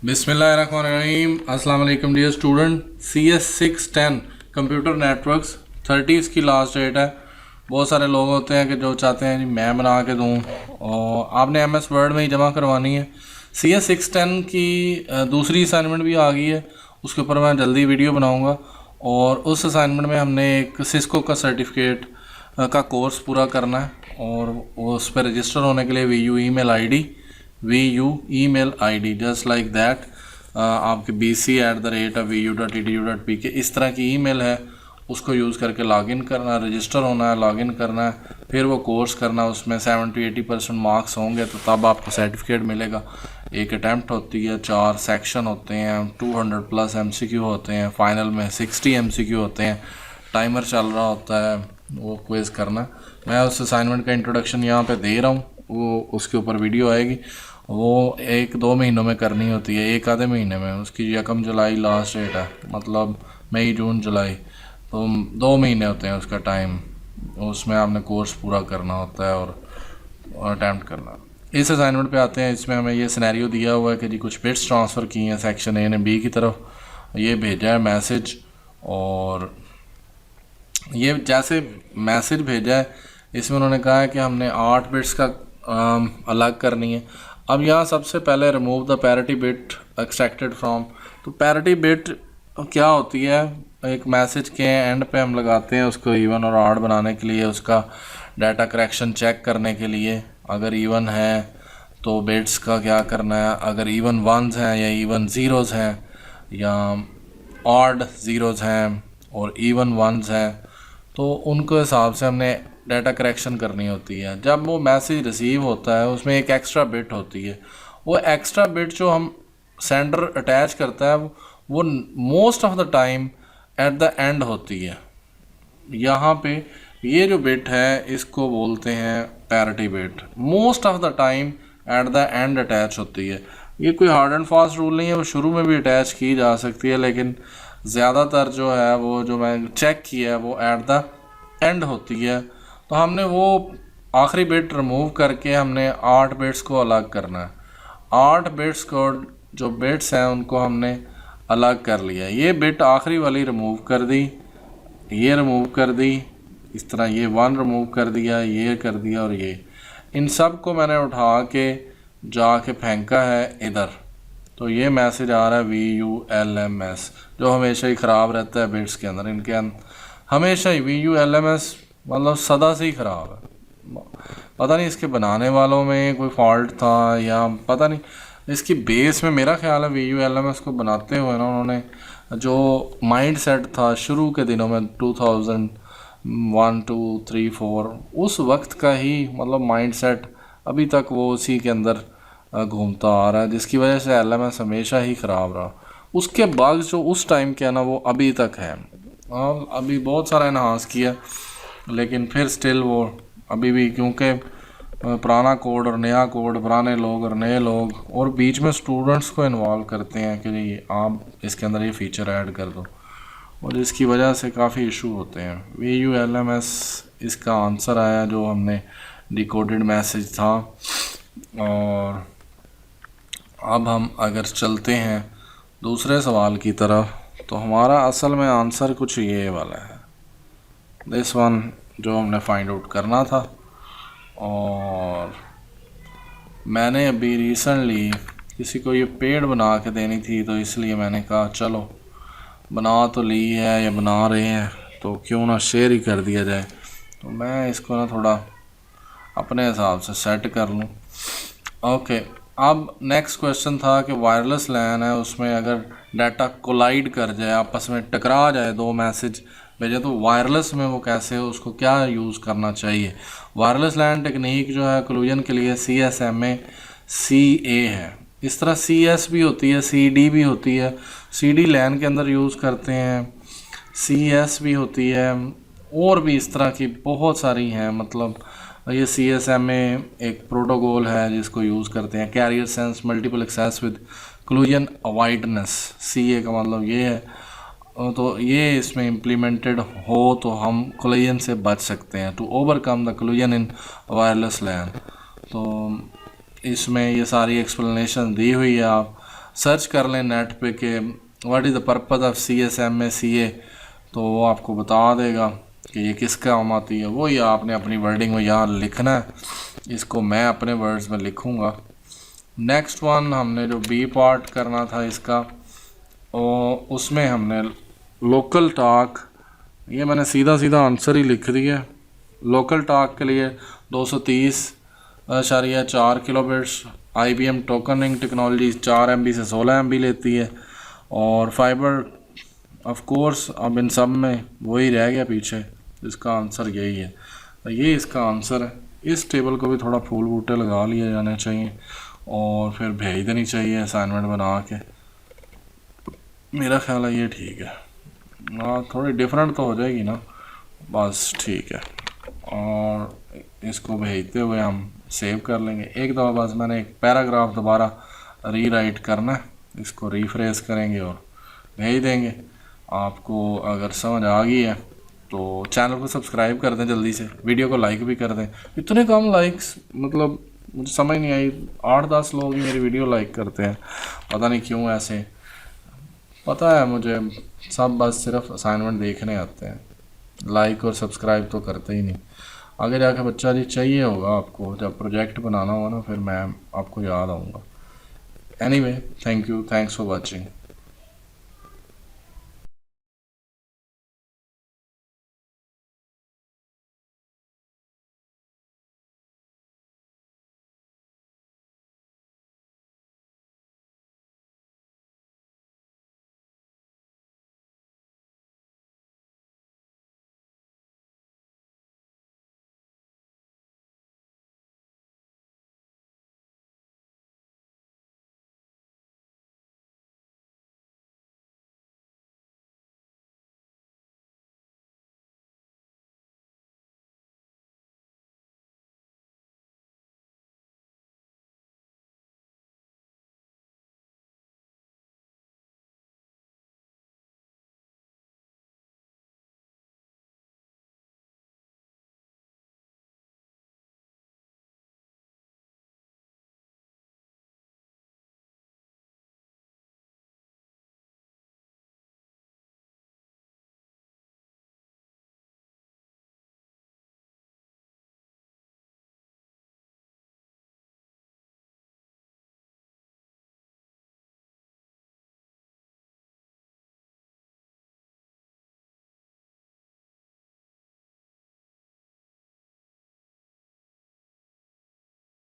बिस्मिल्लाहिर्रहमानिर्रहीम। अस्सलाम वालेकुम dear student. CS 610 computer networks 30 की लास्ट डेट है। बहुत सारे लोग होते हैं कि जो चाहते हैं जी मैं बना के दूँ, और आपने MS वर्ड में ही जमा करवानी है। CS 610 की दूसरी असाइनमेंट भी आ गई है, उसके ऊपर मैं जल्दी वीडियो बनाऊँगा। और उस असाइनमेंट में हमने एक सिस्को का सर्टिफिकेट का कोर्स पूरा करना है, और उस पर रजिस्टर होने के लिए VU email ID just like that आपके bc@vu.edu.pk इस तरह की ईमेल है, उसको यूज़ करके लॉगिन करना, रजिस्टर होना है, लॉगिन करना है, फिर वो कोर्स करना। उसमें 70-80% मार्क्स होंगे तो तब आपको सर्टिफिकेट मिलेगा। एक अटैम्प्ट होती है, 4 सेक्शन होते हैं, 200+ MCQ होते हैं, फाइनल में 60 MCQ होते हैं, टाइमर चल रहा होता है, वो क्विज़ करना। मैं उस असाइनमेंट का इंट्रोडक्शन यहाँ पे दे रहा हूँ, वो उसके ऊपर वीडियो आएगी। वो 1-2 महीनों में करनी होती है, एक आधे महीने में। उसकी 1 जुलाई लास्ट डेट है, मतलब मई जून जुलाई, तो 2 महीने होते हैं उसका टाइम। उसमें आपने कोर्स पूरा करना होता है और अटैम्प्ट करना। इस असाइनमेंट पे आते हैं। इसमें हमें ये सिनेरियो दिया हुआ है कि जी कुछ बिट्स ट्रांसफ़र की हैं सेक्शन ए ने बी की तरफ, ये भेजा है मैसेज, और ये जैसे मैसेज भेजा है इसमें उन्होंने कहा है कि हमने 8 बिट्स का अलग करनी है। अब यहाँ सबसे पहले remove the parity bit extracted from. तो पैरिटी बिट क्या होती है? एक मैसेज के एंड पे हम लगाते हैं उसको इवन और ऑड बनाने के लिए, उसका डाटा करेक्शन चेक करने के लिए। अगर इवन है तो बिट्स का क्या करना है, अगर इवन वंस हैं या इवन ज़ीरोज़ हैं या ऑड ज़ीरोज़ हैं और इवन वंस हैं, तो उनको हिसाब से हमने डाटा करेक्शन करनी होती है। जब वो मैसेज रिसीव होता है उसमें एक एक्स्ट्रा बिट होती है। वो एक्स्ट्रा बिट जो हम सेंडर अटैच करता है वो most of the time at the end होती है। यहाँ पे ये जो बिट है इसको बोलते हैं parity bit. Most of the time at the end attach होती है। ये कोई हार्ड एंड फास्ट रूल नहीं है, वो शुरू में भी अटैच की जा सकती है, लेकिन ज़्यादातर जो है वो जो मैं चेक किया है वो एट द एंड होती है। तो हमने वो आखिरी बिट रिमूव करके हमने 8 बिट्स को अलग करना है। 8 बिट्स को जो बिट्स हैं उनको हमने अलग कर लिया। ये बिट आखिरी वाली रिमूव कर दी, ये रिमूव कर दी, इस तरह ये 1 रिमूव कर दिया, ये कर दिया, और ये इन सब को मैंने उठा के जाके फेंका है इधर। तो ये मैसेज आ रहा है VULMS, जो हमेशा ही ख़राब रहता है बिट्स के अंदर। इनके हमेशा ही VULMS मतलब सदा से ही ख़राब है। पता नहीं इसके बनाने वालों में कोई फॉल्ट था या पता नहीं। इसकी बेस में मेरा ख्याल है VULMS को बनाते हुए ना उन्होंने जो माइंड सेट था शुरू के दिनों में 2001, 2, 3, 4 उस वक्त का ही मतलब माइंड सेट अभी तक वो उसी के अंदर घूमता आ रहा है, जिसकी वजह से LMS हमेशा ही ख़राब रहा। उसके बाद जो उस टाइम के ना वो अभी तक है। अभी बहुत सारा इन्हांस किया, लेकिन फिर स्टिल वो अभी भी, क्योंकि पुराना कोड और नया कोड, पुराने लोग और नए लोग, और बीच में स्टूडेंट्स को इन्वॉल्व करते हैं कि जी आप इसके अंदर ये फ़ीचर ऐड कर दो, और जिसकी वजह से काफ़ी इशू होते हैं। VULMS इसका आंसर आया जो हमने डिकोडेड मैसेज था। और अब हम अगर चलते हैं दूसरे सवाल की तरफ, तो हमारा असल में आंसर कुछ ये वाला है, दिस वन, जो हमने फाइंड आउट करना था। और मैंने अभी रिसेंटली किसी को ये पेड बना के देनी थी, तो इसलिए मैंने कहा चलो बना तो ली है या बना रहे हैं तो क्यों ना शेयर ही कर दिया जाए। तो मैं इसको ना थोड़ा अपने हिसाब से सेट कर लूँ। ओके, अब नेक्स्ट क्वेश्चन था कि वायरलेस लैन है, उसमें अगर डाटा कोलाइड कर जाए, आपस में टकरा जाए, 2 मैसेज भेजे, तो वायरलेस में वो कैसे, उसको क्या यूज़ करना चाहिए। वायरलेस लैन टेक्निक जो है कोलिजन के लिए CSMA CA है। इस तरह CS भी होती है, CD भी होती है। CD लैन के अंदर यूज़ करते हैं, CS भी होती है, और भी इस तरह की बहुत सारी हैं। मतलब ये CSMA एक प्रोटोकॉल है जिसको यूज़ करते हैं, carrier sense multiple access with collision avoidance, CA का मतलब ये है। तो ये इसमें इम्प्लीमेंटेड हो तो हम कोलिजन से बच सकते हैं, to overcome the collision in wireless LAN. तो इसमें ये सारी एक्सप्लेनेशन दी हुई है, आप सर्च कर लें नेट पे कि what is the purpose of CSMA CA, तो वो आपको बता देगा कि ये किस काम आती है। वो या आपने अपनी वर्डिंग में यहाँ लिखना है, इसको मैं अपने वर्ड्स में लिखूँगा। नेक्स्ट वन हमने जो बी पार्ट करना था इसका, और उसमें हमने लोकल टॉक, ये मैंने सीधा सीधा आंसर ही लिख दिया। लोकल टॉक के लिए 230.4 किलोबिट्स, IBM टोकनिंग टेक्नोलॉजी 4 MB से 16 MB लेती है, और फाइबर ऑफ कोर्स अब इन सब में वही रह गया पीछे, इसका आंसर यही है। तो ये इसका आंसर है। इस टेबल को भी थोड़ा फूल बूटे लगा लिए जाने चाहिए और फिर भेज देनी चाहिए असाइनमेंट बना के। मेरा ख्याल है ये ठीक है। हाँ, थोड़ी डिफरेंट तो हो जाएगी ना, बस ठीक है। और इसको भेजते हुए हम सेव कर लेंगे। एक दफ़ा बस मैंने एक पैराग्राफ दोबारा रीराइट करना है, इसको रीफ्रेश करेंगे और भेज देंगे। आपको अगर समझ आ गई है तो चैनल को सब्सक्राइब कर दें जल्दी से, वीडियो को लाइक भी कर दें। इतने कम लाइक्स, मतलब मुझे समझ नहीं आई, 8-10 लोग ही मेरी वीडियो लाइक करते हैं, पता नहीं क्यों ऐसे। पता है मुझे, सब बस सिर्फ असाइनमेंट देखने आते हैं, लाइक और सब्सक्राइब तो करते ही नहीं। आगे जाके बच्चा जी चाहिए होगा आपको, जब प्रोजेक्ट बनाना होगा ना, फिर मैं आपको याद आऊँगा। Anyway, thank you, thanks for watching.